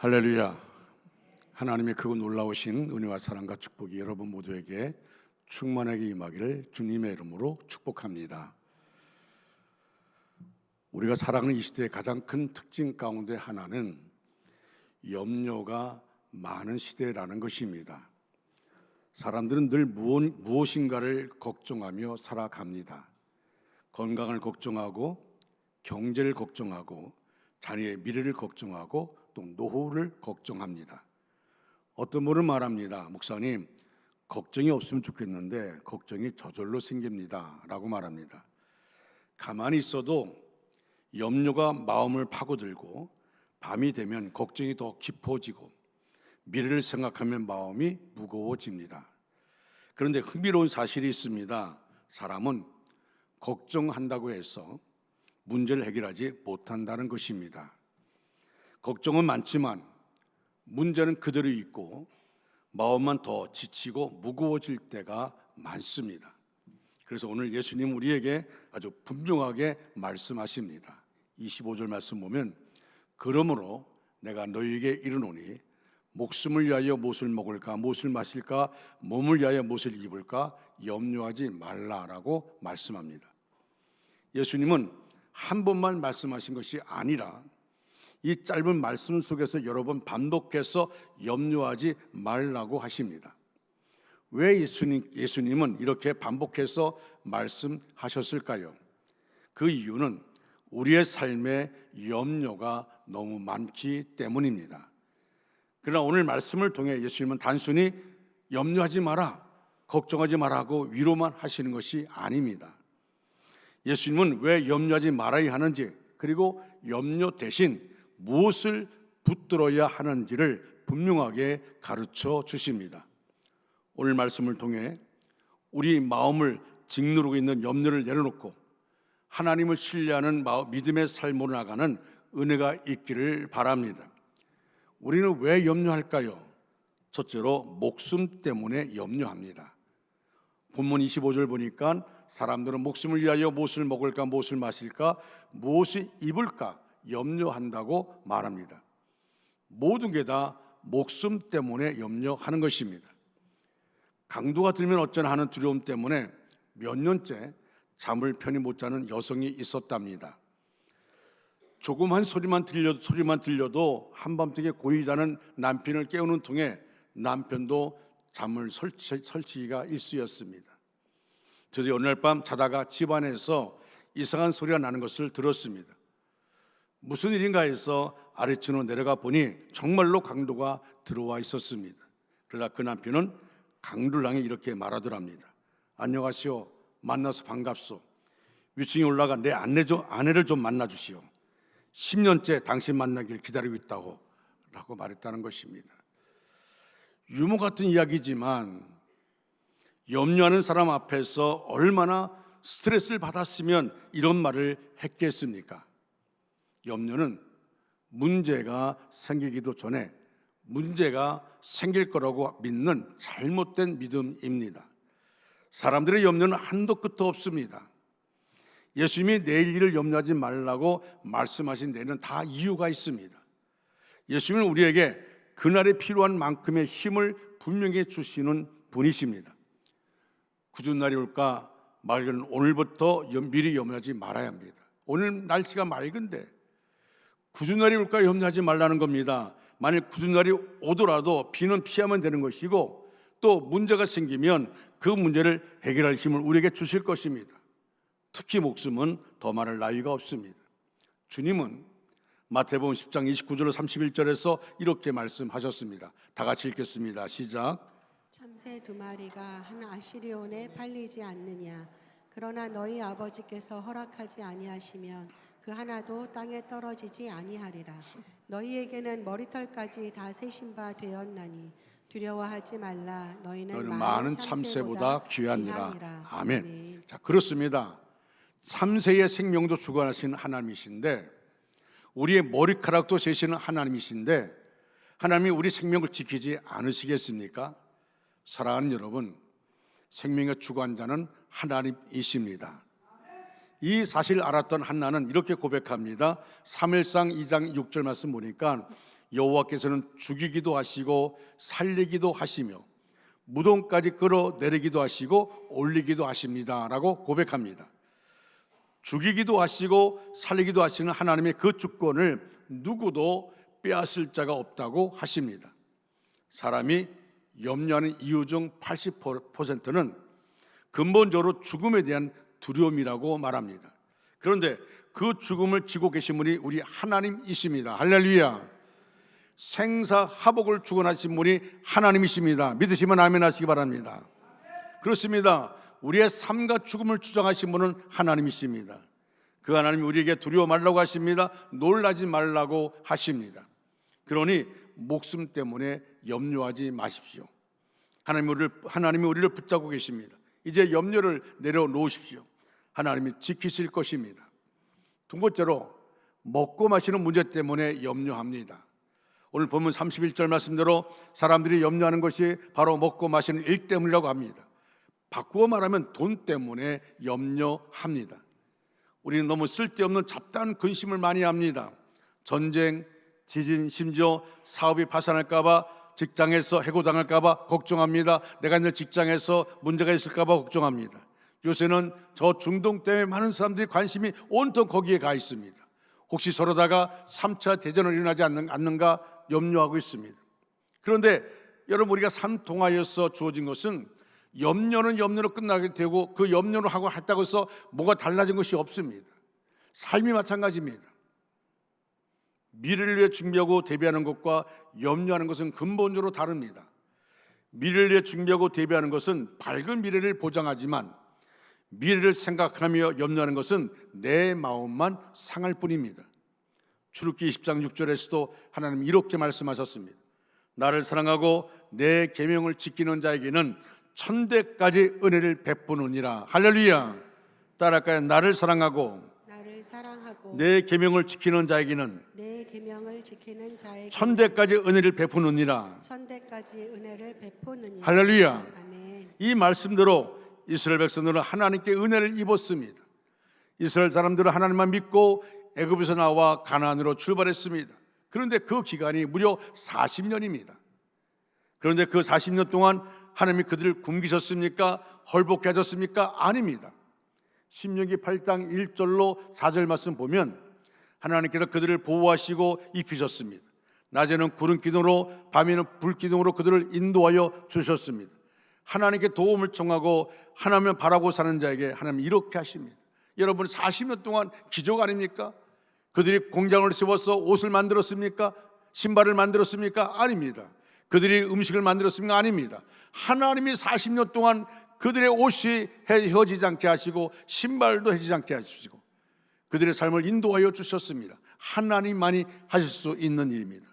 할렐루야. 하나님의 크고 놀라우신 은혜와 사랑과 축복이 여러분 모두에게 충만하게 임하기를 주님의 이름으로 축복합니다. 우리가 살아가는 이 시대의 가장 큰 특징 가운데 하나는 염려가 많은 시대라는 것입니다. 사람들은 늘 무엇인가를 걱정하며 살아갑니다. 건강을 걱정하고, 경제를 걱정하고, 자녀의 미래를 걱정하고, 또 노후를 걱정합니다. 어떤 분은 말합니다. 목사님, 걱정이 없으면 좋겠는데 걱정이 저절로 생깁니다 라고 말합니다. 가만히 있어도 염려가 마음을 파고들고 밤이 되면 걱정이 더 깊어지고 미래를 생각하면 마음이 무거워집니다. 그런데 흥미로운 사실이 있습니다. 사람은 걱정한다고 해서 문제를 해결하지 못한다는 것입니다. 걱정은 많지만 문제는 그대로 있고 마음만 더 지치고 무거워질 때가 많습니다. 그래서 오늘 예수님 우리에게 아주 분명하게 말씀하십니다. 25절 말씀 보면 그러므로 내가 너희에게 이르노니 목숨을 위하여 무엇을 먹을까 무엇을 마실까 몸을 위하여 무엇을 입을까 염려하지 말라라고 말씀합니다. 예수님은 한 번만 말씀하신 것이 아니라 이 짧은 말씀 속에서 여러 번 반복해서 염려하지 말라고 하십니다. 왜 예수님은 이렇게 반복해서 말씀하셨을까요? 그 이유는 우리의 삶에 염려가 너무 많기 때문입니다. 그러나 오늘 말씀을 통해 예수님은 단순히 염려하지 마라, 걱정하지 마라고 위로만 하시는 것이 아닙니다. 예수님은 왜 염려하지 말아야 하는지, 그리고 염려 대신 무엇을 붙들어야 하는지를 분명하게 가르쳐 주십니다. 오늘 말씀을 통해 우리 마음을 짓누르고 있는 염려를 내려놓고 하나님을 신뢰하는 믿음의 삶으로 나가는 은혜가 있기를 바랍니다. 우리는 왜 염려할까요? 첫째로 목숨 때문에 염려합니다. 본문 25절 보니까 사람들은 목숨을 위하여 무엇을 먹을까 무엇을 마실까 무엇을 입을까 염려한다고 말합니다. 모든 게 다 목숨 때문에 염려하는 것입니다. 강도가 들면 어쩌나 하는 두려움 때문에 몇 년째 잠을 편히 못 자는 여성이 있었답니다. 조그만 소리만 들려도 한밤중에 고이 자는 남편을 깨우는 통에 남편도 잠을 설치기가 일쑤였습니다. 저도 어느 날 밤 자다가 집안에서 이상한 소리가 나는 것을 들었습니다. 무슨 일인가 해서 아래층으로 내려가 보니 정말로 강도가 들어와 있었습니다. 그러다 그 남편은 강도를 향해 이렇게 말하더랍니다. 안녕하시오. 만나서 반갑소. 위층에 올라가 내 아내를 좀 만나주시오. 10년째 당신 만나길 기다리고 있다고 라고 말했다는 것입니다. 유머 같은 이야기지만 염려하는 사람 앞에서 얼마나 스트레스를 받았으면 이런 말을 했겠습니까? 염려는 문제가 생기기도 전에 문제가 생길 거라고 믿는 잘못된 믿음입니다. 사람들의 염려는 한도 끝도 없습니다. 예수님이 내일 일을 염려하지 말라고 말씀하신 데는 다 이유가 있습니다. 예수님은 우리에게 그날에 필요한 만큼의 힘을 분명히 주시는 분이십니다. 굳은 날이 올까 맑은 오늘부터 미리 염려하지 말아야 합니다. 오늘 날씨가 맑은데 굳은 날이 올까 염려하지 말라는 겁니다. 만일 굳은 날이 오더라도 비는 피하면 되는 것이고 또 문제가 생기면 그 문제를 해결할 힘을 우리에게 주실 것입니다. 특히 목숨은 더 말할 나위가 없습니다. 주님은 마태복음 10장 29절 31절에서 이렇게 말씀하셨습니다. 다 같이 읽겠습니다. 시작. 참새 두 마리가 한 아시리온에 팔리지 않느냐. 그러나 너희 아버지께서 허락하지 아니하시면 그 하나도 땅에 떨어지지 아니하리라. 너희에게는 머리털까지 다 세신 바 되었나니 두려워하지 말라. 너희는 많은 참새보다 귀하니라. 아멘. 자, 그렇습니다. 참새의 생명도 주관하신 하나님이신데 우리의 머리카락도 세시는 하나님이신데 하나님이 우리 생명을 지키지 않으시겠습니까? 사랑하는 여러분, 생명의 주관자는 하나님이십니다. 이 사실을 알았던 한나는 이렇게 고백합니다. 사무엘상 2장 6절 말씀 보니까 여호와께서는 죽이기도 하시고 살리기도 하시며 무덤까지 끌어내리기도 하시고 올리기도 하십니다 라고 고백합니다. 죽이기도 하시고 살리기도 하시는 하나님의 그 주권을 누구도 빼앗을 자가 없다고 하십니다. 사람이 염려하는 이유 중 80%는 근본적으로 죽음에 대한 두려움이라고 말합니다. 그런데 그 죽음을 지고 계신 분이 우리 하나님이십니다. 할렐루야. 생사화복을 주관하신 분이 하나님이십니다. 믿으시면 아멘 하시기 바랍니다. 그렇습니다. 우리의 삶과 죽음을 주장하신 분은 하나님이십니다. 그 하나님이 우리에게 두려워 말라고 하십니다. 놀라지 말라고 하십니다. 그러니 목숨 때문에 염려하지 마십시오. 하나님이 우리를 붙잡고 계십니다. 이제 염려를 내려놓으십시오. 하나님이 지키실 것입니다. 두 번째로 먹고 마시는 문제 때문에 염려합니다. 오늘 본문 31절 말씀대로 사람들이 염려하는 것이 바로 먹고 마시는 일 때문이라고 합니다. 바꾸어 말하면 돈 때문에 염려합니다. 우리는 너무 쓸데없는 잡다한 근심을 많이 합니다. 전쟁, 지진, 심지어 사업이 파산할까 봐, 직장에서 해고당할까 봐 걱정합니다. 내가 있는 직장에서 문제가 있을까 봐 걱정합니다. 요새는 저 중동 때문에 많은 사람들이 관심이 온통 거기에 가 있습니다. 혹시 서로다가 3차 대전이 일어나지 않는가 염려하고 있습니다. 그런데 여러분, 우리가 삶 통하여서 주어진 것은 염려는 염려로 끝나게 되고 그 염려를 하고 했다고 해서 뭐가 달라진 것이 없습니다. 삶이 마찬가지입니다. 미래를 위해 준비하고 대비하는 것과 염려하는 것은 근본적으로 다릅니다. 미래를 위해 준비하고 대비하는 것은 밝은 미래를 보장하지만 미래를 생각하며 염려하는 것은 내 마음만 상할 뿐입니다. 출애굽기 20장 6절에서도 하나님이 이렇게 말씀하셨습니다. 나를 사랑하고 내 계명을 지키는 자에게는 천대까지 은혜를 베푸느니라. 할렐루야. 따라할까요? 나를 사랑하고 내 계명을 지키는 자에게는 천대까지 은혜를 베푸느니라. 할렐루야. 아멘. 이 말씀대로 이스라엘 백성들은 하나님께 은혜를 입었습니다. 이스라엘 사람들은 하나님만 믿고 애굽에서 나와 가나안으로 출발했습니다. 그런데 그 기간이 무려 40년입니다. 그런데 그 40년 동안 하나님이 그들을 굶기셨습니까? 헐벗게 하셨습니까? 아닙니다. 신명기 8장 1절로 4절 말씀 보면 하나님께서 그들을 보호하시고 입히셨습니다. 낮에는 구름 기둥으로, 밤에는 불 기둥으로 그들을 인도하여 주셨습니다. 하나님께 도움을 청하고 하나님을 바라고 사는 자에게 하나님이 이렇게 하십니다. 여러분, 40년 동안 기적 아닙니까? 그들이 공장을 세워서 옷을 만들었습니까? 신발을 만들었습니까? 아닙니다. 그들이 음식을 만들었습니까? 아닙니다. 하나님이 40년 동안 그들의 옷이 헤어지지 않게 하시고 신발도 헤어지지 않게 하시고 그들의 삶을 인도하여 주셨습니다. 하나님만이 하실 수 있는 일입니다.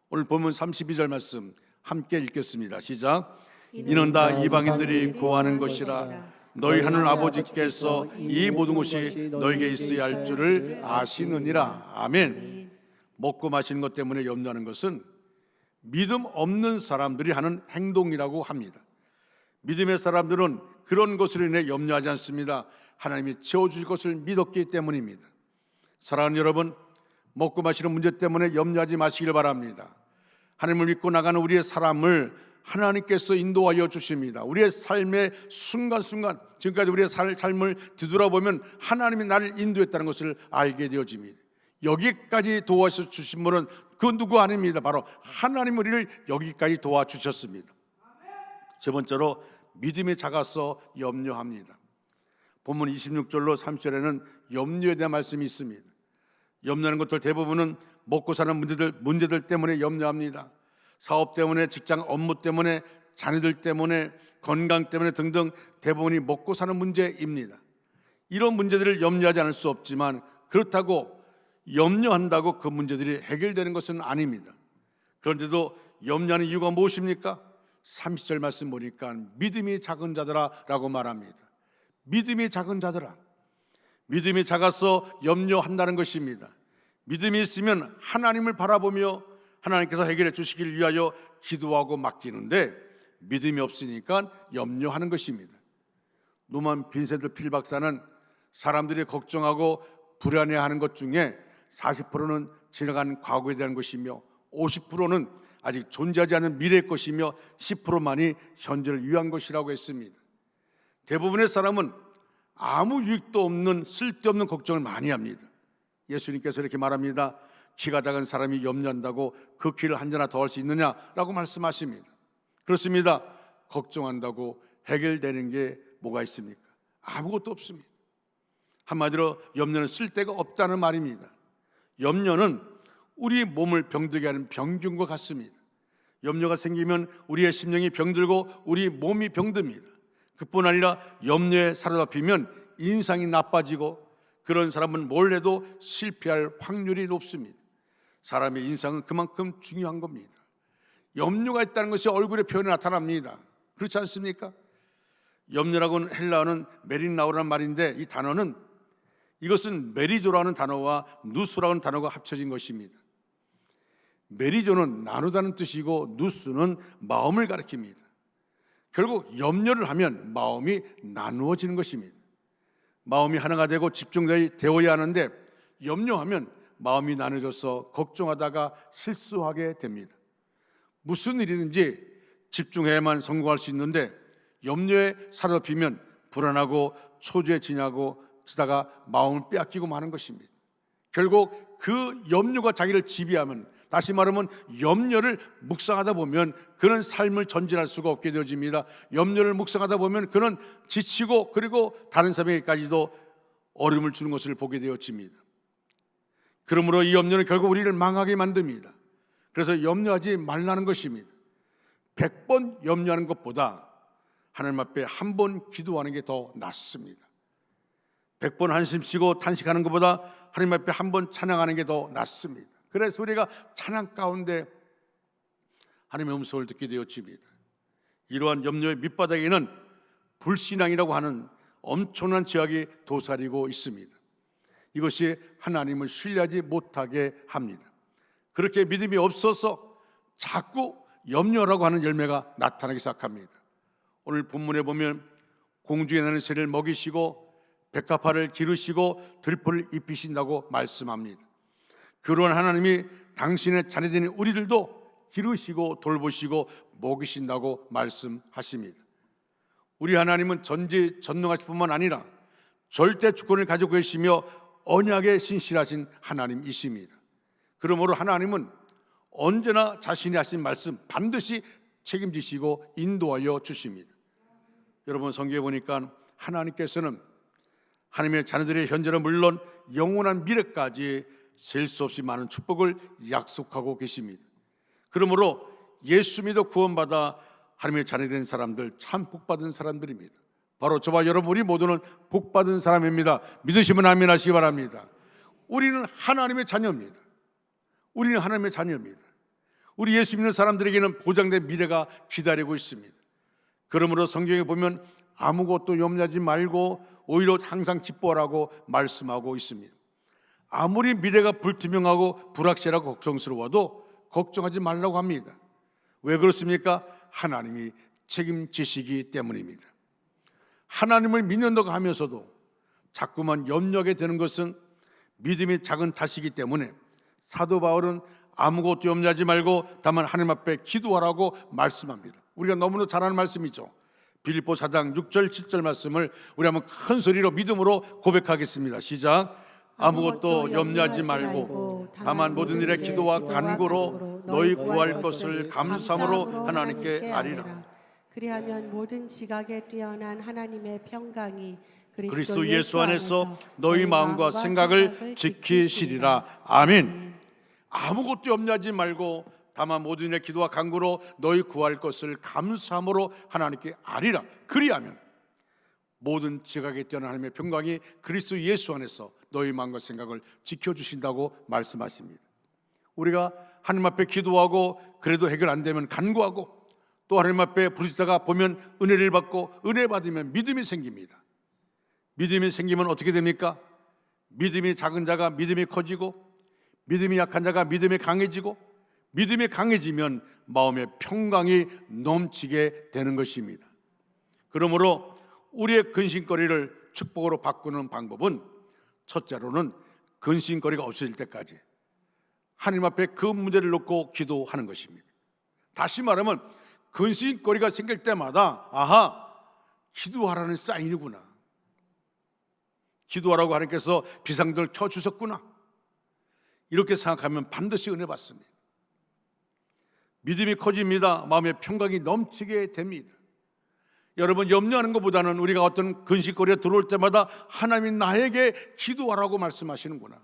오늘 본문 32절 말씀 함께 읽겠습니다. 시작. 이는 다 이방인들이 구하는 것이라. 너희 하늘 아버지께서 이 모든 것이 너에게 있어야 할 줄을 아시느니라. 아멘. 먹고 마시는 것 때문에 염려하는 것은 믿음 없는 사람들이 하는 행동이라고 합니다. 믿음의 사람들은 그런 것으로 인해 염려하지 않습니다. 하나님이 채워주실 것을 믿었기 때문입니다. 사랑하는 여러분, 먹고 마시는 문제 때문에 염려하지 마시길 바랍니다. 하나님을 믿고 나가는 우리의 사람을 하나님께서 인도하여 주십니다. 우리의 삶의 순간순간, 지금까지 우리의 삶을 뒤돌아보면 하나님이 나를 인도했다는 것을 알게 되어집니다. 여기까지 도와주신 분은 그 누구 아닙니다. 바로 하나님 우리를 여기까지 도와주셨습니다. 세 번째로 믿음이 작아서 염려합니다. 본문 26절로 30절에는 염려에 대한 말씀이 있습니다. 염려하는 것들 대부분은 먹고 사는 문제들 때문에 염려합니다. 사업 때문에, 직장 업무 때문에, 자녀들 때문에, 건강 때문에 등등 대부분이 먹고 사는 문제입니다. 이런 문제들을 염려하지 않을 수 없지만 그렇다고 염려한다고 그 문제들이 해결되는 것은 아닙니다. 그런데도 염려하는 이유가 무엇입니까? 30절 말씀 보니까 믿음이 작은 자들아 라고 말합니다. 믿음이 작은 자들아. 믿음이 작아서 염려한다는 것입니다. 믿음이 있으면 하나님을 바라보며 하나님께서 해결해 주시기를 위하여 기도하고 맡기는데 믿음이 없으니까 염려하는 것입니다. 노만 빈센트 필 박사는 사람들이 걱정하고 불안해하는 것 중에 40%는 지나간 과거에 대한 것이며 50%는 아직 존재하지 않은 미래의 것이며 10%만이 현재를 위한 것이라고 했습니다. 대부분의 사람은 아무 유익도 없는 쓸데없는 걱정을 많이 합니다. 예수님께서 이렇게 말합니다. 키가 작은 사람이 염려한다고 그 키를 한 자나 더 할 수 있느냐라고 말씀하십니다. 그렇습니다. 걱정한다고 해결되는 게 뭐가 있습니까? 아무것도 없습니다. 한마디로 염려는 쓸데가 없다는 말입니다. 염려는 우리 몸을 병들게 하는 병균과 같습니다. 염려가 생기면 우리의 심령이 병들고 우리 몸이 병듭니다. 그뿐 아니라 염려에 사로잡히면 인상이 나빠지고 그런 사람은 뭘 해도 실패할 확률이 높습니다. 사람의 인상은 그만큼 중요한 겁니다. 염려가 있다는 것이 얼굴의 표현에 나타납니다. 그렇지 않습니까? 염려라고는 헬라어는 메린나우라는 말인데 이 단어는 이것은 메리조라는 단어와 누스라는 단어가 합쳐진 것입니다. 메리조는 나누다는 뜻이고 누스는 마음을 가리킵니다. 결국 염려를 하면 마음이 나누어지는 것입니다. 마음이 하나가 되고 집중되어야 하는데 염려하면 마음이 나눠져서 걱정하다가 실수하게 됩니다. 무슨 일이든지 집중해야만 성공할 수 있는데 염려에 사로잡히면 불안하고 초조해 지나고 쓰다가 마음을 빼앗기고 마는 것입니다. 결국 그 염려가 자기를 지배하면, 다시 말하면 염려를 묵상하다 보면 그는 삶을 전진할 수가 없게 되어집니다. 염려를 묵상하다 보면 그는 지치고 그리고 다른 사람에게까지도 어려움을 주는 것을 보게 되어집니다. 그러므로 이 염려는 결국 우리를 망하게 만듭니다. 그래서 염려하지 말라는 것입니다. 100번 염려하는 것보다 하나님 앞에 한 번 기도하는 게 더 낫습니다. 100번 한숨 쉬고 탄식하는 것보다 하나님 앞에 한 번 찬양하는 게 더 낫습니다. 그래서 우리가 찬양 가운데 하나님의 음성을 듣게 되어집니다. 이러한 염려의 밑바닥에는 불신앙이라고 하는 엄청난 죄악이 도사리고 있습니다. 이것이 하나님을 신뢰하지 못하게 합니다. 그렇게 믿음이 없어서 자꾸 염려라고 하는 열매가 나타나기 시작합니다. 오늘 본문에 보면 공중에 나는 새를 먹이시고 백합화를 기르시고 들포를 입히신다고 말씀합니다. 그러한 하나님이 당신의 자녀된 우리들도 기르시고 돌보시고 먹이신다고 말씀하십니다. 우리 하나님은 전지전능하실 뿐만 아니라 절대 주권을 가지고 계시며 언약에 신실하신 하나님이십니다. 그러므로 하나님은 언제나 자신이 하신 말씀 반드시 책임지시고 인도하여 주십니다. 여러분, 성경에 보니까 하나님께서는 하나님의 자녀들의 현재는 물론 영원한 미래까지 셀 수 없이 많은 축복을 약속하고 계십니다. 그러므로 예수 믿어 구원받아 하나님의 자녀된 사람들 참 복받은 사람들입니다. 바로 저와 여러분 우리 모두는 복받은 사람입니다. 믿으시면 아멘 하시기 바랍니다. 우리는 하나님의 자녀입니다. 우리는 하나님의 자녀입니다. 우리 예수 믿는 사람들에게는 보장된 미래가 기다리고 있습니다. 그러므로 성경에 보면 아무것도 염려하지 말고 오히려 항상 기뻐하라고 말씀하고 있습니다. 아무리 미래가 불투명하고 불확실하고 걱정스러워도 걱정하지 말라고 합니다. 왜 그렇습니까? 하나님이 책임지시기 때문입니다. 하나님을 믿는다고 하면서도 자꾸만 염려하게 되는 것은 믿음이 작은 탓이기 때문에 사도 바울은 아무것도 염려하지 말고 다만 하나님 앞에 기도하라고 말씀합니다. 우리가 너무나 잘 아는 말씀이죠. 빌립보 4장 6절 7절 말씀을 우리 한번 큰 소리로 믿음으로 고백하겠습니다. 시작. 아무것도 염려하지 말고 다만 모든 일에 기도와 간구로 너희 구할 것을 감사함으로 하나님께 아리라. 그리하면 모든 지각에 뛰어난 하나님의 평강이 그리스도 예수 안에서 너희 마음과 생각을 지키시리라. 아멘. 아무것도 염려하지 말고 다만 모든 일에 기도와 간구로 너희 구할 것을 감사함으로 하나님께 아리라. 그리하면 모든 지각에 뛰어난 하나님의 평강이 그리스도 예수 안에서 너희 마음과 생각을 지켜주신다고 말씀하십니다. 우리가 하나님 앞에 기도하고 그래도 해결 안 되면 간구하고 또 하나님 앞에 부르짖다가 보면 은혜를 받고 은혜 받으면 믿음이 생깁니다. 믿음이 생기면 어떻게 됩니까? 믿음이 작은 자가 믿음이 커지고 믿음이 약한 자가 믿음이 강해지고 믿음이 강해지면 마음의 평강이 넘치게 되는 것입니다. 그러므로 우리의 근심거리를 축복으로 바꾸는 방법은 첫째로는 근심거리가 없어질 때까지 하나님 앞에 그 문제를 놓고 기도하는 것입니다. 다시 말하면 근심거리가 생길 때마다 아하, 기도하라는 사인이구나. 기도하라고 하나님께서 비상등을 켜주셨구나. 이렇게 생각하면 반드시 은혜 받습니다. 믿음이 커집니다. 마음의 평강이 넘치게 됩니다. 여러분, 염려하는 것보다는 우리가 어떤 근심거리가 들어올 때마다 하나님이 나에게 기도하라고 말씀하시는구나,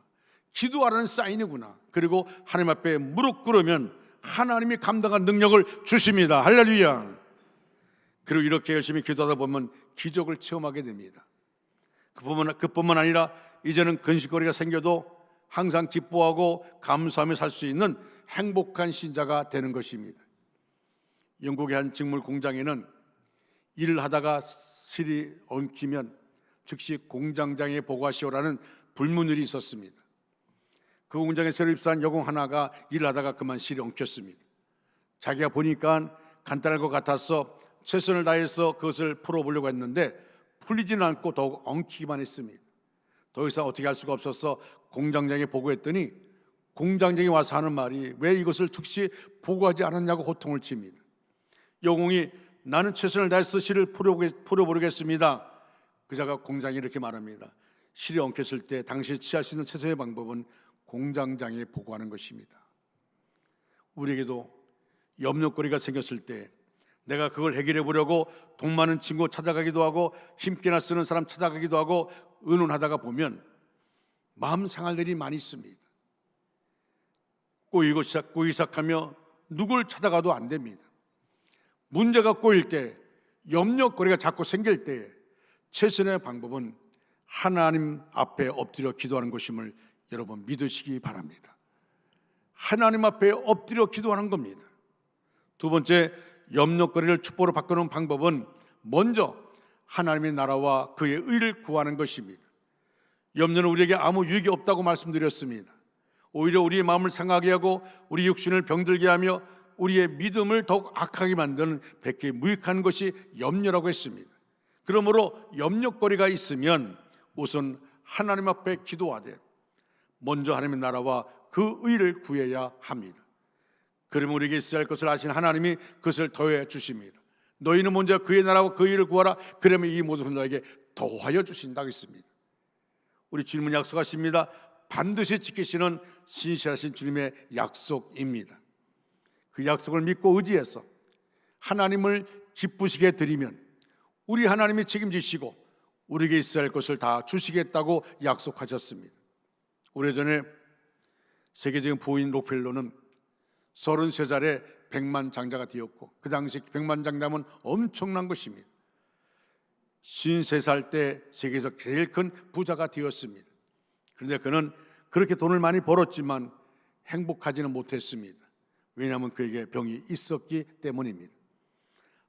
기도하라는 사인이구나. 그리고 하나님 앞에 무릎 꿇으면 하나님이 감당할 능력을 주십니다. 할렐루야. 그리고 이렇게 열심히 기도하다 보면 기적을 체험하게 됩니다. 그뿐만 아니라 이제는 근심거리가 생겨도 항상 기뻐하고 감사하며 살 수 있는 행복한 신자가 되는 것입니다. 영국의 한 직물 공장에는 일을 하다가 실이 엉키면 즉시 공장장에 보고하시오라는 불문율이 있었습니다. 그 공장에 새로 입사한 여공 하나가 일을 하다가 그만 실이 엉켰습니다. 자기가 보니까 간단할 것 같아서 최선을 다해서 그것을 풀어보려고 했는데 풀리지는 않고 더욱 엉키기만 했습니다. 더 이상 어떻게 할 수가 없어서 공장장에 보고했더니 공장장이 와서 하는 말이 왜 이것을 즉시 보고하지 않았냐고 호통을 칩니다. 여공이 나는 최선을 다해서 실을 풀어보겠습니다. 그자가 공장에 이렇게 말합니다. 실이 엉켰을 때 당신이 취할 수 있는 최선의 방법은 공장장에 보고하는 것입니다. 우리에게도 염려거리가 생겼을 때 내가 그걸 해결해 보려고 돈 많은 친구 찾아가기도 하고 힘께나 쓰는 사람 찾아가기도 하고 의논하다가 보면 마음 상할 일이 많이 있습니다. 꼬이기 시작하며 누굴 찾아가도 안 됩니다. 문제가 꼬일 때, 염려거리가 자꾸 생길 때 최선의 방법은 하나님 앞에 엎드려 기도하는 것임을 여러분 믿으시기 바랍니다. 하나님 앞에 엎드려 기도하는 겁니다. 두 번째, 염려거리를 축복으로 바꾸는 방법은 먼저 하나님의 나라와 그의 의를 구하는 것입니다. 염려는 우리에게 아무 유익이 없다고 말씀드렸습니다. 오히려 우리의 마음을 상하게 하고 우리 육신을 병들게 하며 우리의 믿음을 더욱 악하게 만드는 백개 무익한 것이 염려라고 했습니다. 그러므로 염려거리가 있으면 우선 하나님 앞에 기도하되 먼저 하나님의 나라와 그 의를 구해야 합니다. 그러면 우리에게 있어야 할 것을 아시는 하나님이 그것을 더해 주십니다. 너희는 먼저 그의 나라와 그 의를 구하라. 그러면 이 모든 것을 너에게 더하여 주신다고 했습니다. 우리 주님은 약속하십니다. 반드시 지키시는 신실하신 주님의 약속입니다. 그 약속을 믿고 의지해서 하나님을 기쁘시게 드리면 우리 하나님이 책임지시고 우리에게 있어야 할 것을 다 주시겠다고 약속하셨습니다. 오래전에 세계적인 부인 록펠러는 33살에 백만장자가 되었고 그 당시 백만장자면 엄청난 것입니다. 53살 때 세계에서 제일 큰 부자가 되었습니다. 그런데 그는 그렇게 돈을 많이 벌었지만 행복하지는 못했습니다. 왜냐하면 그에게 병이 있었기 때문입니다.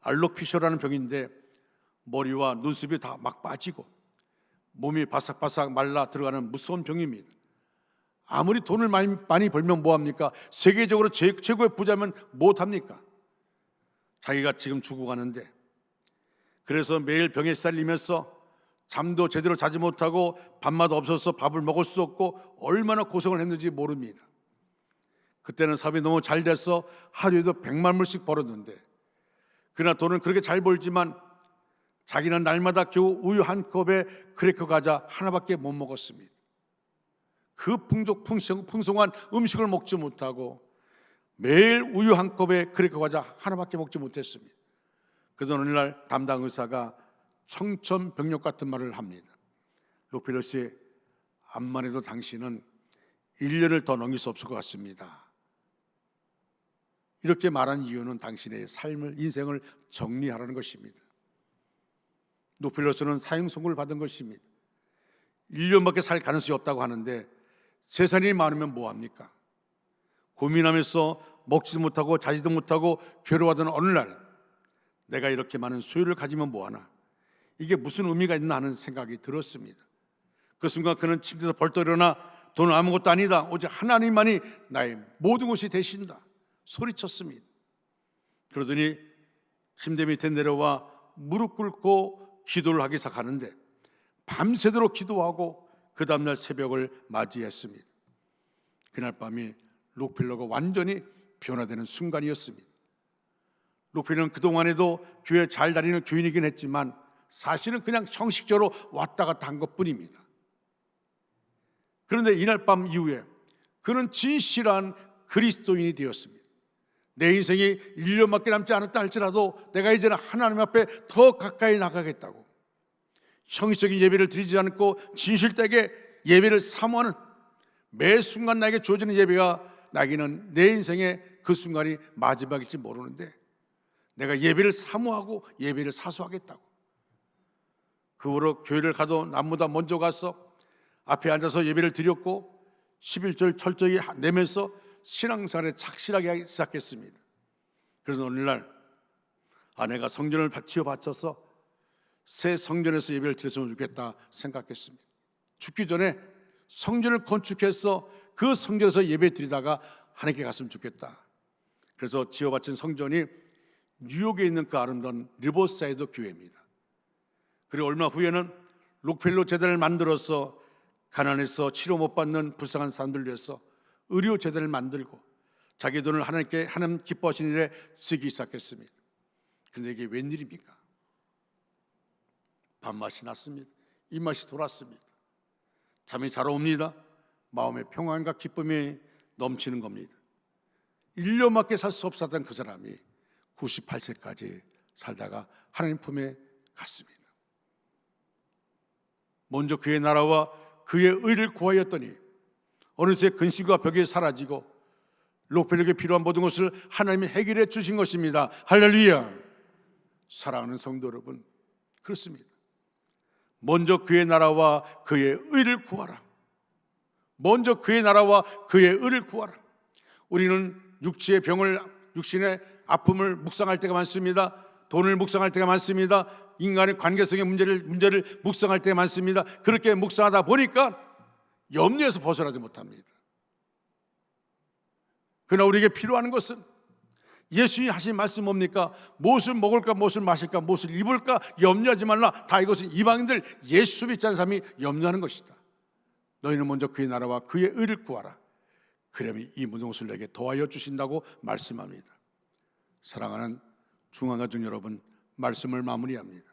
알로피셔라는 병인데 머리와 눈썹이 다 막 빠지고 몸이 바삭바삭 말라 들어가는 무서운 병입니다. 아무리 돈을 많이 벌면 뭐합니까? 세계적으로 최고의 부자면 못합니까? 자기가 지금 죽어가는데 그래서 매일 병에 시달리면서 잠도 제대로 자지 못하고 밥맛 없어서 밥을 먹을 수 없고 얼마나 고생을 했는지 모릅니다. 그때는 사업이 너무 잘 돼서 하루에도 100만 불씩 벌었는데 그러나 돈은 그렇게 잘 벌지만 자기는 날마다 겨우 우유 한 컵에 크래커 과자 하나밖에 못 먹었습니다. 그 풍성한 음식을 먹지 못하고 매일 우유 한 컵에 크래커 과자 하나밖에 먹지 못했습니다. 그러던 어느 날 담당 의사가 청천벽력 같은 말을 합니다. 록펠러 씨, 암만 해도 당신은 1년을 더 넘길 수 없을 것 같습니다. 이렇게 말한 이유는 당신의 삶을, 인생을 정리하라는 것입니다. 록펠러스는 사형 선고를 받은 것입니다. 1년밖에 살 가능성이 없다고 하는데 재산이 많으면 뭐합니까? 고민하면서 먹지도 못하고 자지도 못하고 괴로워하던 어느 날 내가 이렇게 많은 소유를 가지면 뭐하나? 이게 무슨 의미가 있나 하는 생각이 들었습니다. 그 순간 그는 침대에서 벌떡 일어나 돈은 아무것도 아니다. 오직 하나님만이 나의 모든 것이 되신다. 소리쳤습니다. 그러더니 침대 밑에 내려와 무릎 꿇고 기도를 하기 시작하는데 밤새도록 기도하고 그 다음날 새벽을 맞이했습니다. 그날 밤이 록펠러가 완전히 변화되는 순간이었습니다. 록펠러는 그동안에도 교회 잘 다니는 교인이긴 했지만 사실은 그냥 형식적으로 왔다 갔다 한 것뿐입니다. 그런데 이날 밤 이후에 그는 진실한 그리스도인이 되었습니다. 내 인생이 1년밖에 남지 않았다 할지라도 내가 이제는 하나님 앞에 더 가까이 나가겠다고, 형식적인 예배를 드리지 않고 진실되게 예배를 사모하는, 매 순간 나에게 주어지는 예배가 나에게는 내 인생의 그 순간이 마지막일지 모르는데 내가 예배를 사모하고 예배를 사수하겠다고, 그 후로 교회를 가도 남보다 먼저 가서 앞에 앉아서 예배를 드렸고 11절 철저히 내면서 신앙생활에 착실하게 하기 시작했습니다. 그래서 오늘날 아내가 성전을 지어 바쳐서 새 성전에서 예배를 드렸으면 좋겠다 생각했습니다. 죽기 전에 성전을 건축해서 그 성전에서 예배 드리다가 하나님께 갔으면 좋겠다. 그래서 지어 바친 성전이 뉴욕에 있는 그 아름다운 리버사이드 교회입니다. 그리고 얼마 후에는 록펠러 재단을 만들어서 가난해서 치료 못 받는 불쌍한 사람들 위해서 의료 재단을 만들고 자기 돈을 하나님께 하나님 기뻐하시는 일에 쓰기 시작했습니다. 그런데 이게 웬일입니까? 밥맛이 났습니다. 입맛이 돌았습니다. 잠이 잘 옵니다. 마음의 평안과 기쁨이 넘치는 겁니다. 1년밖에 살 수 없었던 그 사람이 98세까지 살다가 하나님 품에 갔습니다. 먼저 그의 나라와 그의 의를 구하였더니 어느새 근심과 벽이 사라지고 록펠러에게 필요한 모든 것을 하나님이 해결해 주신 것입니다. 할렐루야. 사랑하는 성도 여러분, 그렇습니다. 먼저 그의 나라와 그의 의를 구하라. 먼저 그의 나라와 그의 의를 구하라. 우리는 육신의 아픔을 묵상할 때가 많습니다. 돈을 묵상할 때가 많습니다. 인간의 관계성의 문제를 묵상할 때가 많습니다. 그렇게 묵상하다 보니까 염려에서 벗어나지 못합니다. 그러나 우리에게 필요한 것은 예수님이 하신 말씀 뭡니까? 무엇을 먹을까, 무엇을 마실까, 무엇을 입을까 염려하지 말라. 다 이것은 이방인들 예수 믿지 않는 사람이 염려하는 것이다. 너희는 먼저 그의 나라와 그의 의를 구하라. 그러면 이 모든 것을 내게 더하여 주신다고 말씀합니다. 사랑하는 중앙가족 여러분, 말씀을 마무리합니다.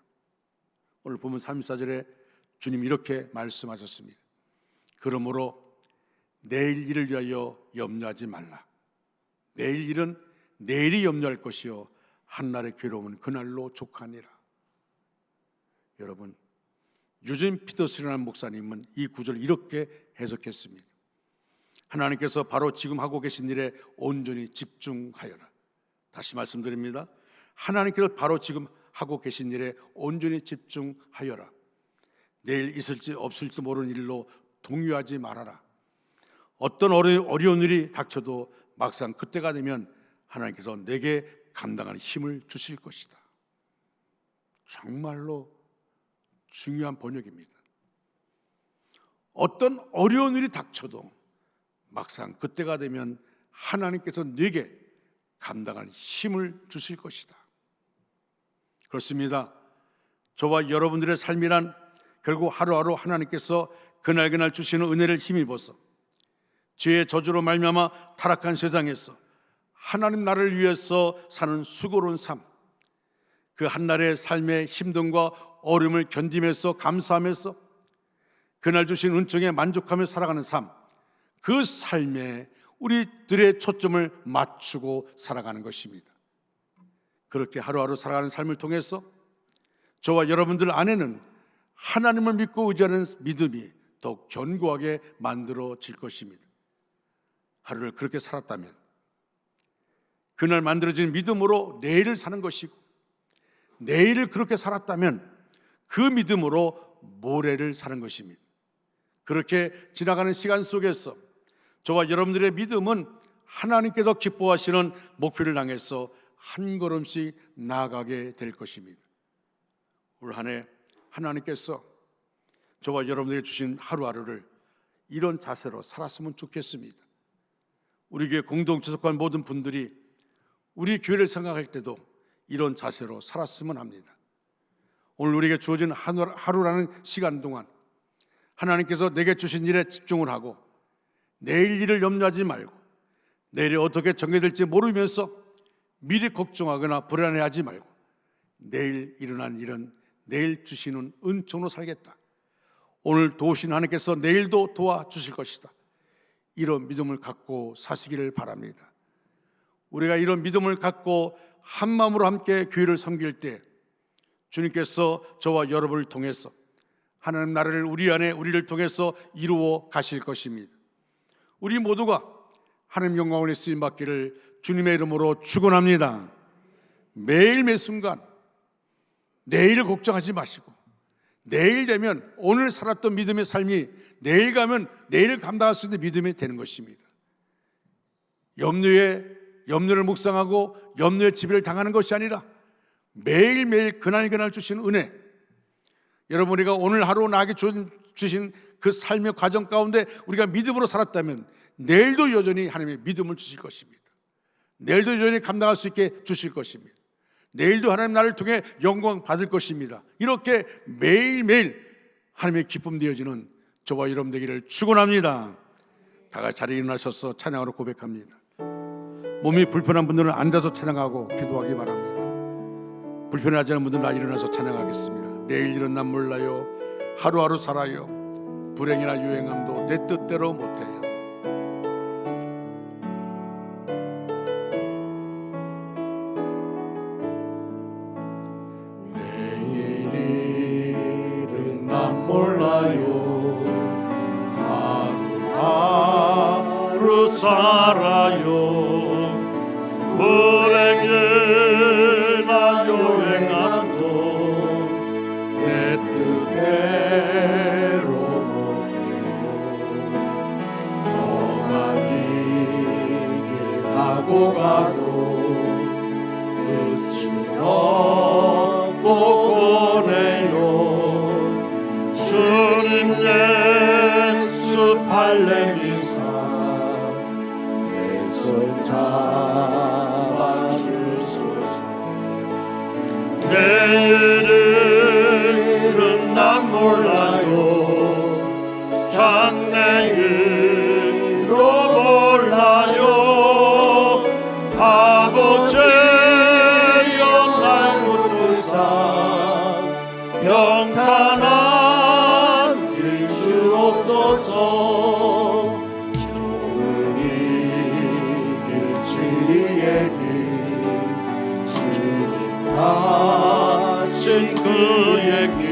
오늘 보면 34절에 주님 이렇게 말씀하셨습니다. 그러므로 내일 일을 위하여 염려하지 말라. 내일 일은 내일이 염려할 것이요 한날의 괴로움은 그날로 족하니라. 여러분, 유진 피터스라는 목사님은 이 구절을 이렇게 해석했습니다. 하나님께서 바로 지금 하고 계신 일에 온전히 집중하여라. 다시 말씀드립니다. 하나님께서 바로 지금 하고 계신 일에 온전히 집중하여라. 내일 있을지 없을지 모르는 일로 동요하지 말아라. 어떤 어려운 일이 닥쳐도 막상 그때가 되면 하나님께서 내게 감당하는 힘을 주실 것이다. 정말로 중요한 번역입니다. 어떤 어려운 일이 닥쳐도 막상 그때가 되면 하나님께서 내게 감당할 힘을 주실 것이다. 그렇습니다. 저와 여러분들의 삶이란 결국 하루하루 하나님께서 그날 주시는 은혜를 힘입어서 죄의 저주로 말미암아 타락한 세상에서 하나님 나라를 위해서 사는 수고로운 삶, 그 한날의 삶의 힘듦과 어려움을 견디면서 감사하면서 그날 주신 은총에 만족하며 살아가는 삶, 그 삶에 우리들의 초점을 맞추고 살아가는 것입니다. 그렇게 하루하루 살아가는 삶을 통해서 저와 여러분들 안에는 하나님을 믿고 의지하는 믿음이 더욱 견고하게 만들어질 것입니다. 하루를 그렇게 살았다면 그날 만들어진 믿음으로 내일을 사는 것이고, 내일을 그렇게 살았다면 그 믿음으로 모레를 사는 것입니다. 그렇게 지나가는 시간 속에서 저와 여러분들의 믿음은 하나님께서 기뻐하시는 목표를 향해서 한 걸음씩 나아가게 될 것입니다. 올 한 해 하나님께서 저와 여러분들에게 주신 하루하루를 이런 자세로 살았으면 좋겠습니다. 우리 교회 공동체 속한 모든 분들이 우리 교회를 생각할 때도 이런 자세로 살았으면 합니다. 오늘 우리에게 주어진 하루라는 시간 동안 하나님께서 내게 주신 일에 집중을 하고 내일 일을 염려하지 말고 내일이 어떻게 전개될지 모르면서 미리 걱정하거나 불안해하지 말고 내일 일어난 일은 내일 주시는 은총으로 살겠다. 오늘 도우신 하나님께서 내일도 도와주실 것이다. 이런 믿음을 갖고 사시기를 바랍니다. 우리가 이런 믿음을 갖고 한 마음으로 함께 교회를 섬길 때 주님께서 저와 여러분을 통해서 하나님 나라를 우리 안에 우리를 통해서 이루어 가실 것입니다. 우리 모두가 하나님 영광을 쓰임 받기를 주님의 이름으로 축원합니다. 매일 매 순간 내일을 걱정하지 마시고 내일 되면 오늘 살았던 믿음의 삶이 내일 가면 내일을 감당할 수 있는 믿음이 되는 것입니다. 염려를 묵상하고 염려의 지배를 당하는 것이 아니라 매일매일 그날 주신 은혜, 여러분 우리가 오늘 하루 나에게 주신 그 삶의 과정 가운데 우리가 믿음으로 살았다면 내일도 여전히 하나님의 믿음을 주실 것입니다. 내일도 여전히 감당할 수 있게 주실 것입니다. 내일도 하나님 나를 통해 영광 받을 것입니다. 이렇게 매일매일 하나님의 기쁨 되어지는 저와 여러분 되기를 축원합니다. 다 같이 자리에 일어나셔서 찬양으로 고백합니다. 몸이 불편한 분들은 앉아서 찬양하고 기도하기 바랍니다. 불편하지 않은 분들은 나 일어나서 찬양하겠습니다. 내일 일은 난 몰라요. 하루하루 살아요. 불행이나 유행함도 내 뜻대로 못해요. 내일은 난 몰라요. 하루하루 살아요. 불행이나 유행함도 내 뜻대로 못해요. 험한 길 가고 가도 끝은 없고 고래요. 주님 예수 발레미사 내 손 잡아주소서. 내일은 난 몰라요. 장래일도 몰라요. 아버지여 날 붙드사 평탄한 길 주옵소서. 좋은 길 진리의 길 주님 하신 그의 길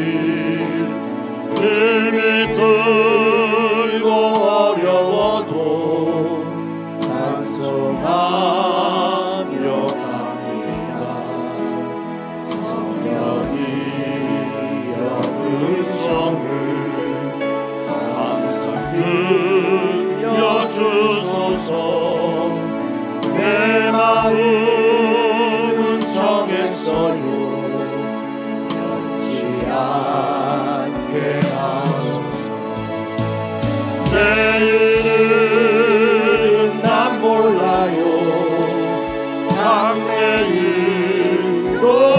힘이 들고 어려워도 찬송하며 갑니다. 성령이여 음성을 항상 들려주소서. 내 마음은 정했어요. 변치 않게 하소서. 내일은 난 몰라요. 장래일도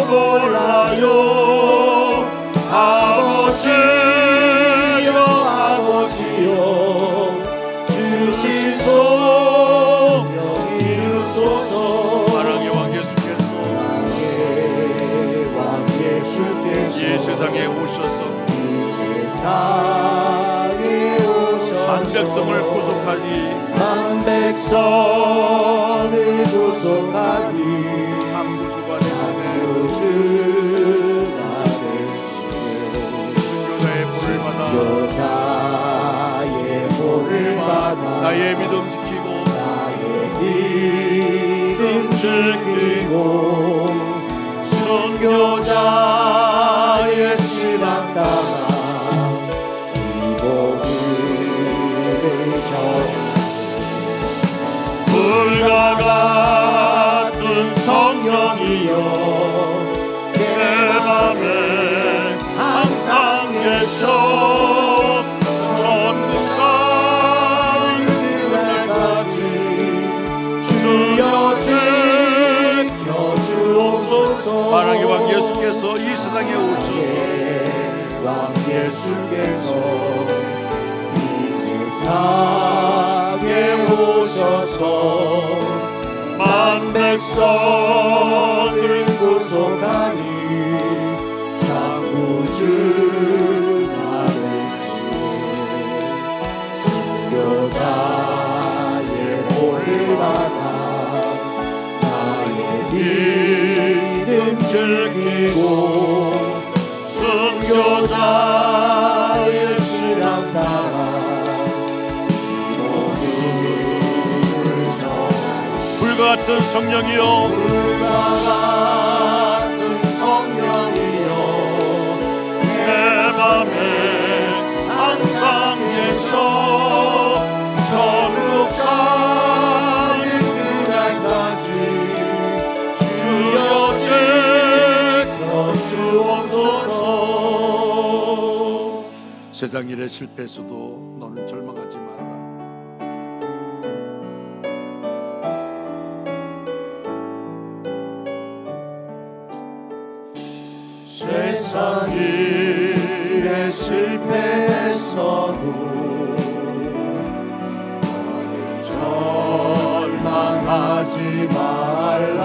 몰라요. 아버지여 아버지여 주신 소명 이루소서. 사랑의 왕 예수께서 이 세상에 오셔서 한 백성을 구속하니 삼부주가 되시네. 순교자의 볼을 받아 나의 믿음 지키고 순교자의 신앙 따라 이 복을 전하시네. 불과 같은 성령이여 내 맘에 항상 계셔. 천국과 그날까지 주여 지켜주옵소서. 만왕의 왕 예수께서 이 세상에 오셔서 왕 예수께서 이 세상에 오셔서 한 백성을 구속하니 창구주 나르시네 순교자의 볼을 받아 나의 믿음 지키고 순교자의 신앙 따라 불같은 성령이여 불과 같은 성령이여 내 맘에 항상 계셔 천국가는 그날까지 주여 지켜주옵소서. 세상 일에 실패했어도 너는 절망하지 말아라. 세상 일에 실패했어도 너는 절망하지 말라.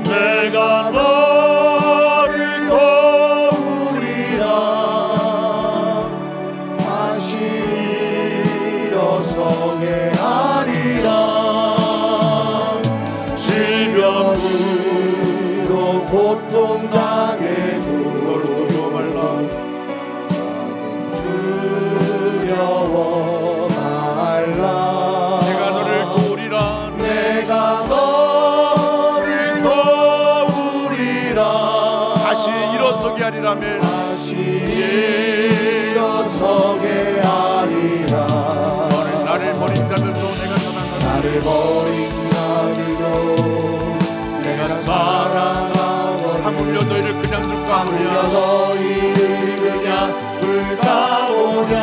내가 너를 도우리라. 다시 일어서게 하리라. 질병으로 고통당해도 너를 두려워 말라. 두려워 말라. 내가 너를 도우리라. 내가 너를 도우리라. 다시 일어서게 하리라며. 다시 일어서게 하리라. 너는 나를 버린 자들도 내가 사랑하노라. 나를 버린 자들도 내가 사랑하노니 하물며 너희를 그냥 둘까 하물며 하느냐. 너희를 그냥 둘까 보냐.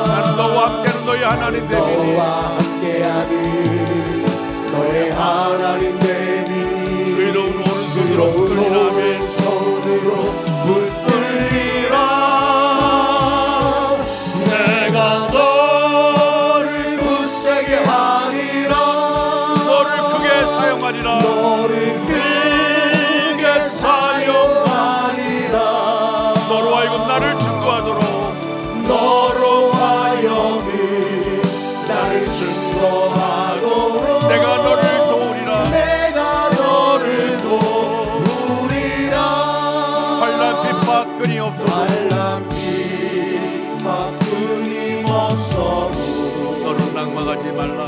나는 너와 함께하는 너희 하나님 되리니 너와 함께하는 너의 하나님 되리니 의로운 오른손으로 의로운 붙들리라며. 오른손으로 붙들리라. 내가 너를 굳세게 하리라. 너를 크게 사용하리라. 너를 크게 사용하리라. 너로 하여금 나를 증거하도록 너로 하여금 나를 증거하도록 내가 너를 도우리라. 내가 너를 도우리라. 환난 핍박 끊임없어도 환난 핍박 끊임없어도 너는 낭망하지 말라.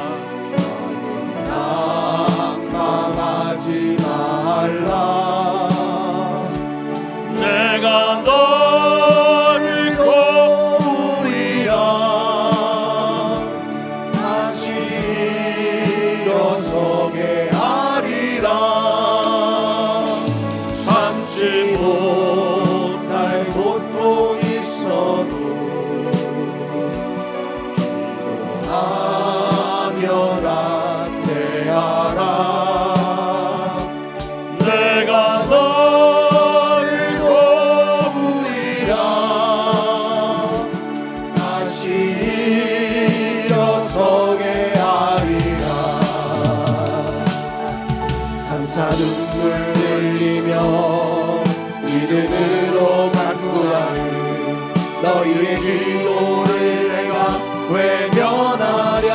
낭망하지 말라. 내가 너를 도우리라. 다시 일어서게 하리라. 참지 못할 고통이 있어도 기도하며 나태하라. 내가 너를 도우리라. 다시 일어서게 하리라. 감사 눈물 흘리며 믿음으로 간구하는 너희의 기도를 내가 외면하랴.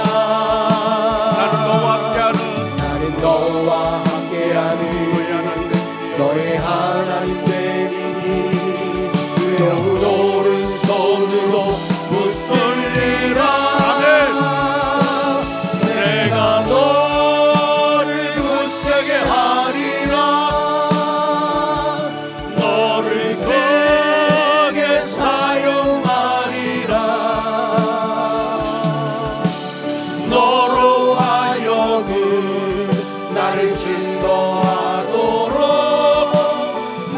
나는 너와 함께하는 나는 너와 함께하는 너의 하나님 되리니 의로운 오른손으로 붙들리라. 내가 너를 굳세게 하리라. 너를 크게 사용하리라. 너로 하여금 나를 증거하도록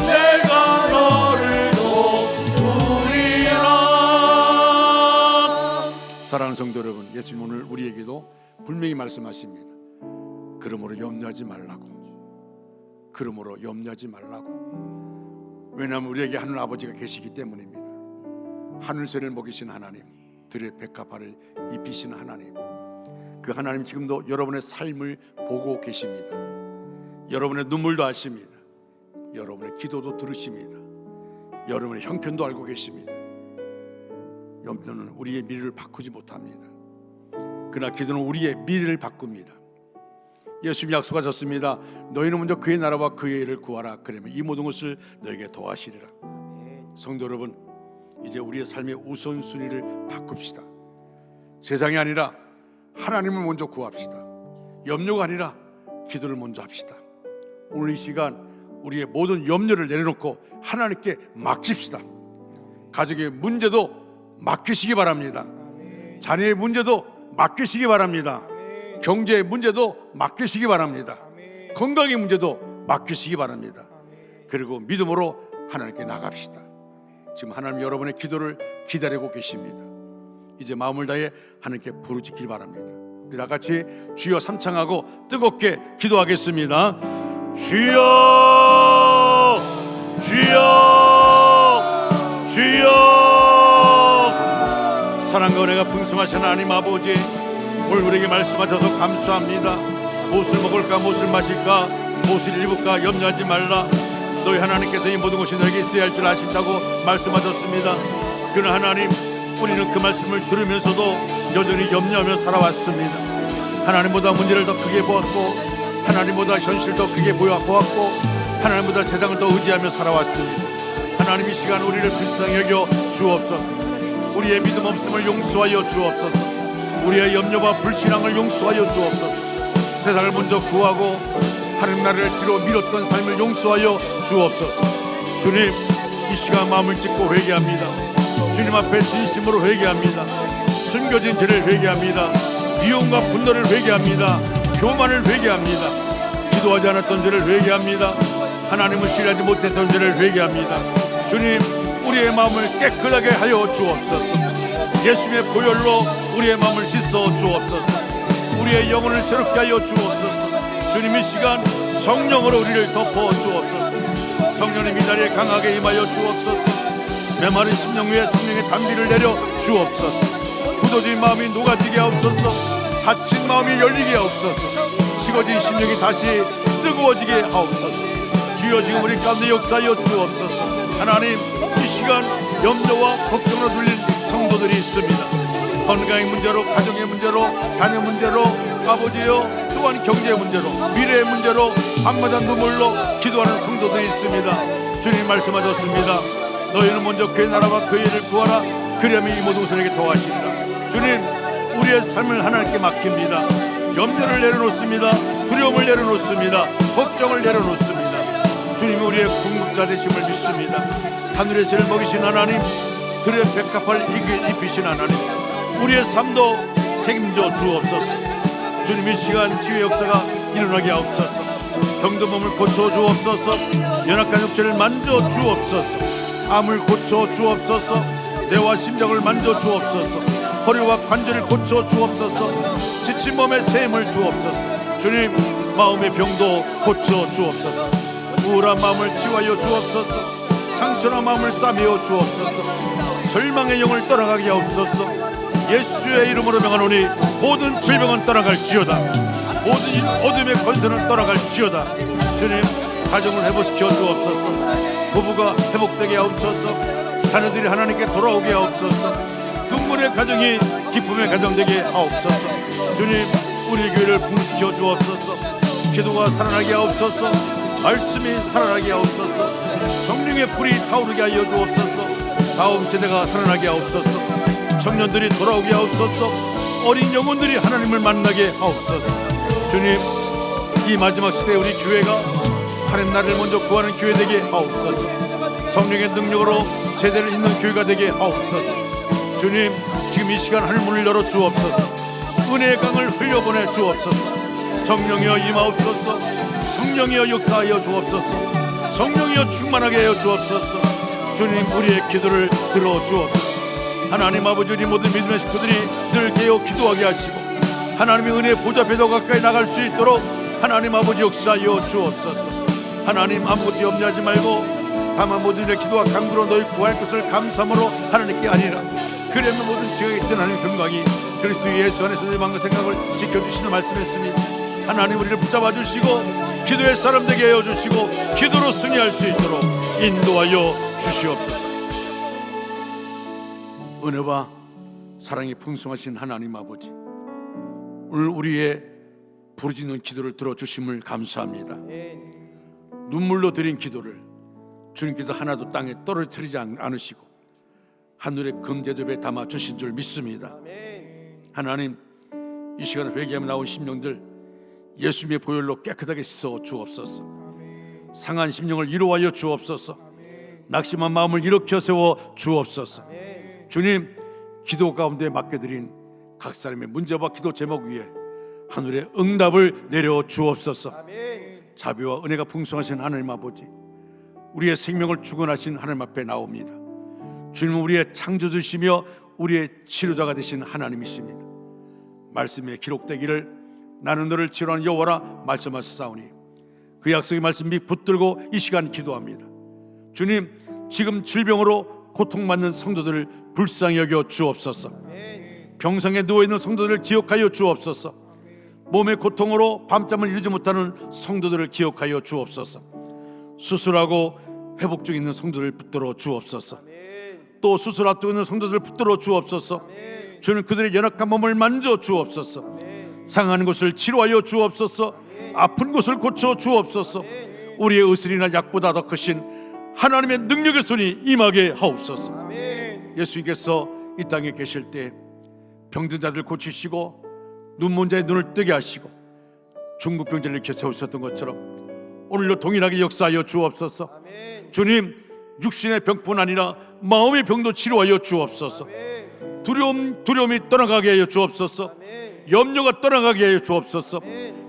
내가 너를 도우리라. 사랑하는 성도 여러분, 예수님 오늘 우리에게도 분명히 말씀하십니다. 그러므로 염려하지 말라고. 그러므로 염려하지 말라고. 왜냐하면 우리에게 하늘 아버지가 계시기 때문입니다. 하늘새를 먹이신 하나님, 들의 백합화를 입히신 하나님, 그 하나님 지금도 여러분의 삶을 보고 계십니다. 여러분의 눈물도 아십니다. 여러분의 기도도 들으십니다. 여러분의 형편도 알고 계십니다. 염려는 우리의 미래를 바꾸지 못합니다. 그러나 기도는 우리의 미래를 바꿉니다. 예수님이 약속하셨습니다. 너희는 먼저 그의 나라와 그의 일을 구하라. 그러면 이 모든 것을 너에게 더하시리라. 성도 여러분, 이제 우리의 삶의 우선순위를 바꿉시다. 세상이 아니라 하나님을 먼저 구합시다. 염려가 아니라 기도를 먼저 합시다. 오늘 이 시간 우리의 모든 염려를 내려놓고 하나님께 맡깁시다. 가족의 문제도 맡기시기 바랍니다. 자녀의 문제도 맡기시기 바랍니다. 경제의 문제도 맡기시기 바랍니다. 건강의 문제도 맡기시기 바랍니다. 그리고 믿음으로 하나님께 나갑시다. 지금 하나님 여러분의 기도를 기다리고 계십니다. 이제 마음을 다해 하나님께 부르짖길 바랍니다. 우리 다 같이 주여 삼창하고 뜨겁게 기도하겠습니다. 주여, 주여, 주여. 사랑과 은혜가 풍성하신 하나님 아버지, 오늘 우리에게 말씀하셔서 감사합니다. 무엇을 먹을까, 무엇을 마실까, 무엇을 입을까 염려하지 말라. 너희 하나님께서 이 모든 것이 너에게 있어야 할 줄 아신다고 말씀하셨습니다. 그러나 하나님, 우리는 그 말씀을 들으면서도 여전히 염려하며 살아왔습니다. 하나님보다 문제를 더 크게 보았고, 하나님보다 현실을 더 크게 보았고, 하나님보다 세상을 더 의지하며 살아왔습니다. 하나님, 이 시간 우리를 불쌍히 여겨 주옵소서. 우리의 믿음 없음을 용서하여 주옵소서. 우리의 염려와 불신앙을 용서하여 주옵소서. 세상을 먼저 구하고 하나님 나라를 뒤로 밀었던 삶을 용서하여 주옵소서. 주님, 이 시간 마음을 찢고 회개합니다. 주님 앞에 진심으로 회개합니다. 숨겨진 죄를 회개합니다. 미움과 분노를 회개합니다. 교만을 회개합니다. 기도하지 않았던 죄를 회개합니다. 하나님을 신뢰하지 못했던 죄를 회개합니다. 주님, 우리의 마음을 깨끗하게 하여 주옵소서. 예수님의 보혈로 우리의 마음을 씻어 주옵소서. 우리의 영혼을 새롭게 하여 주옵소서. 주님, 이 시간 성령으로 우리를 덮어 주옵소서. 성령님, 이 자리에 강하게 임하여 주옵소서. 메마른 심령 위에 성령의 단비를 내려 주옵소서. 굳어진 마음이 녹아지게 하옵소서. 닫힌 마음이 열리게 하옵소서. 식어진 심령이 다시 뜨거워지게 하옵소서. 주여, 지금 우리 가운데 역사하여 주옵소서. 하나님, 이 시간 염려와 걱정으로 눌린 성도들이 있습니다. 건강의 문제로, 가정의 문제로, 자녀 문제로, 아버지요, 또한 경제의 문제로, 미래의 문제로, 밤마다 눈물로 기도하는 성도들이 있습니다. 주님 말씀하셨습니다. 너희는 먼저 그의 나라와 그의 일을 구하라. 그리하면 이 모든 것을 내게 더하시리라. 주님, 우리의 삶을 하나님께 맡깁니다. 염려를 내려놓습니다. 두려움을 내려놓습니다. 걱정을 내려놓습니다. 주님이 우리의 궁극자 되심을 믿습니다. 하늘의 새를 먹이신 하나님, 들의 백합을 입히신 하나님, 우리의 삶도 책임져 주옵소서. 주님, 이 시간 치유의 역사가 일어나게 하옵소서. 병든 몸을 고쳐 주옵소서. 연약한 육체를 만져 주옵소서. 암을 고쳐 주옵소서. 뇌와 심장을 만져 주옵소서. 허리와 관절을 고쳐 주옵소서. 지친 몸에 새 힘을 주옵소서. 주님, 마음의 병도 고쳐 주옵소서. 우울한 마음을 치유하여 주옵소서. 상처난 마음을 싸매어 주옵소서. 절망의 영을 떠나가게 하옵소서. 예수의 이름으로 명하노니 모든 질병은 떠나갈지어다. 모든 어둠의 권세는 떠나갈지어다. 주님, 가정을 회복시켜 주옵소서. 부부가 회복되게 하옵소서. 자녀들이 하나님께 돌아오게 하옵소서. 눈물의 가정이 기쁨의 가정 되게 하옵소서. 주님, 우리 교회를 풍시켜 주옵소서. 기도가 살아나게 하옵소서. 말씀이 살아나게 하옵소서. 성령의 불이 타오르게 하여 주옵소서. 다음 세대가 살아나게 하옵소서. 청년들이 돌아오게 하옵소서. 어린 영혼들이 하나님을 만나게 하옵소서. 주님, 이 마지막 시대에 우리 교회가 하나님 나라를 먼저 구하는 교회 되게 하옵소서. 성령의 능력으로 세대를 잇는 교회가 되게 하옵소서. 주님, 지금 이 시간 하늘문을 열어 주옵소서. 은혜의 강을 흘려보내 주옵소서. 성령이여 임하옵소서. 성령이여 역사하여 주옵소서. 성령이여 충만하게 하여 주옵소서. 주님, 우리의 기도를 들어 주옵소서. 하나님 아버지, 우리 모든 믿음의 식구들이 늘 깨어 기도하게 하시고 하나님의 은혜의 보좌 앞에 더 가까이 나갈 수 있도록 하나님 아버지 역사하여 주옵소서. 하나님, 아무것도 염려하지 말고 다만 모든 일의 기도와 간구로 너희 구할 것을 감사함으로 하나님께 아니라 그러면 모든 지각에 있던 하나님의 평강이 그리스도 예수 안에서 내 마음과 생각을 지켜주시는 말씀했습니다. 하나님 우리를 붙잡아 주시고 기도의 사람 되게 하여 주시고 기도로 승리할 수 있도록 인도하여 주시옵소서. 은혜와 사랑이 풍성하신 하나님 아버지, 오늘 우리의 부르짖는 기도를 들어주심을 감사합니다. 눈물로 드린 기도를 주님께서 하나도 땅에 떨어뜨리지 않으시고 하늘의 금대접에 담아 주신 줄 믿습니다. 하나님, 이 시간에 회개하며 나온 심령들 예수님의 보혈로 깨끗하게 씻어 주옵소서. 상한 심령을 위로하여 주옵소서. 낙심한 마음을 일으켜 세워 주옵소서. 주님, 기도 가운데 맡겨드린 각 사람의 문제와 기도 제목 위에 하늘의 응답을 내려 주옵소서. 자비와 은혜가 풍성하신 하나님 아버지, 우리의 생명을 주권하신 하나님 앞에 나옵니다. 주님은 우리의 창조주시며 우리의 치료자가 되신 하나님이십니다. 말씀에 기록되기를 나는 너를 치료하는 여호와라 말씀하셨사오니 그 약속의 말씀이 붙들고 이 시간 기도합니다. 주님, 지금 질병으로 고통받는 성도들을 불쌍히 여겨 주옵소서. 병상에 누워있는 성도들을 기억하여 주옵소서. 몸의 고통으로 밤잠을 이루지 못하는 성도들을 기억하여 주옵소서. 수술하고 회복 중에 있는 성도들을 붙들어 주옵소서. 또 수술 앞두고 있는 성도들을 붙들어 주옵소서. 주는 그들의 연약한 몸을 만져 주옵소서. 상하는 곳을 치료하여 주옵소서. 아픈 곳을 고쳐 주옵소서. 우리의 의술이나 약보다 더 크신 하나님의 능력의 손이 임하게 하옵소서. 예수님께서 이 땅에 계실 때 병든 자들 고치시고 눈먼 자의 눈을 뜨게 하시고 중풍병자를 일으켜 세우셨던 것처럼 오늘도 동일하게 역사하여 주옵소서. 주님, 육신의 병뿐 아니라 마음의 병도 치료하여 주옵소서. 두려움이 떠나가게 하여 주옵소서. 염려가 떠나가게 하여 주옵소서.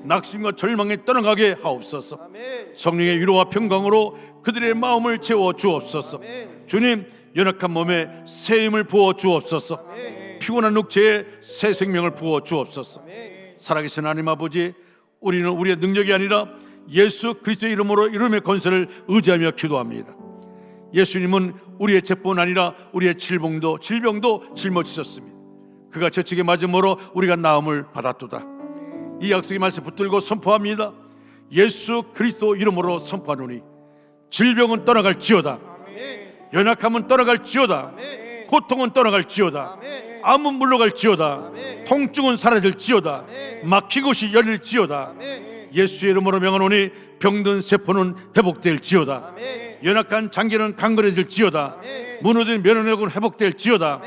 낙심과 절망이 떠나가게 하옵소서. 성령의 위로와 평강으로 그들의 마음을 채워 주옵소서. 주님, 연약한 몸에 새 힘을 부어 주옵소서. 피곤한 육체에 새 생명을 부어 주옵소서. 살아계신 하나님 아버지, 우리는 우리의 능력이 아니라 예수 그리스도의 이름으로 이름의 권세를 의지하며 기도합니다. 예수님은 우리의 죄뿐 아니라 우리의 질병도 짊어지셨습니다. 그가 저측에 맞음으로 우리가 나음을 받았도다. 이 약속의 말씀 붙들고 선포합니다. 예수 그리스도 이름으로 선포하노니 질병은 떠나갈지어다. 연약함은 떠나갈지어다. 고통은 떠나갈지어다. 암은 물러갈지어다. 통증은 사라질지어다. 막힌 곳이 열릴지어다. 예수의 이름으로 명하노니 병든 세포는 회복될지어다. 연약한 장기는 강건해질지어다. 무너진 면역력은 회복될지어다.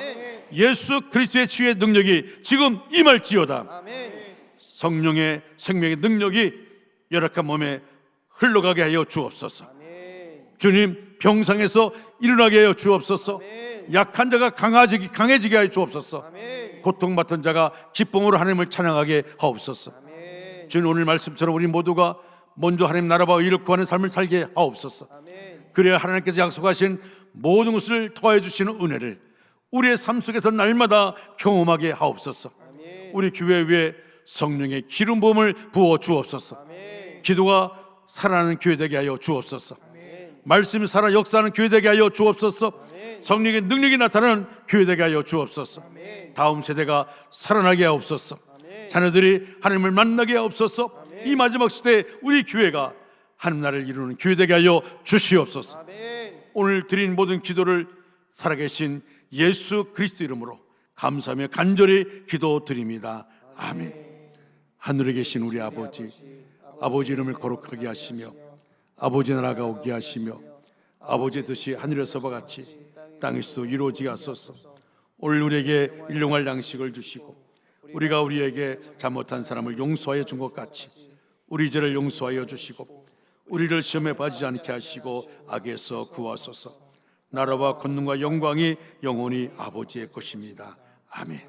예수 그리스도의 치유의 능력이 지금 임할지어다. 성령의 생명의 능력이 연약한 몸에 흘러가게 하여 주옵소서. 주님, 병상에서 일어나게 하여 주옵소서. 약한 자가 강해지게 하여 주옵소서. 고통받던 자가 기쁨으로 하나님을 찬양하게 하옵소서. 주님, 오늘 말씀처럼 우리 모두가 먼저 하나님 나라와 의를 구하는 삶을 살게 하옵소서. 그래야 하나님께서 약속하신 모든 것을 도와해 주시는 은혜를 우리의 삶 속에서 날마다 경험하게 하옵소서. 우리 교회 위에 성령의 기름 부음을 부어 주옵소서. 기도가 살아나는 교회 되게 하여 주옵소서. 말씀이 살아 역사하는 교회 되게 하여 주옵소서. 성령의 능력이 나타나는 교회 되게 하여 주옵소서. 다음 세대가 살아나게 하옵소서. 자녀들이 하나님을 만나게 하옵소서. 이 마지막 시대에 우리 교회가 하나님 나라를 이루는 교회 되게 하여 주시옵소서. 오늘 드린 모든 기도를 살아계신 예수 그리스도 이름으로 감사하며 간절히 기도드립니다. 아멘. 하늘에 계신 우리 아버지, 아버지 이름을 거룩하게 하시며 아버지 나라가 오게 하시며 아버지의 뜻이 하늘에서와 같이 땅에서도 이루어지게 하소서. 오늘 우리에게 일용할 양식을 주시고 우리가 우리에게 잘못한 사람을 용서하여 준 것 같이 우리 죄를 용서하여 주시고 우리를 시험에 빠지지 않게 하시고 악에서 구하소서. 나라와 권능과 영광이 영원히 아버지의 것입니다. 아멘.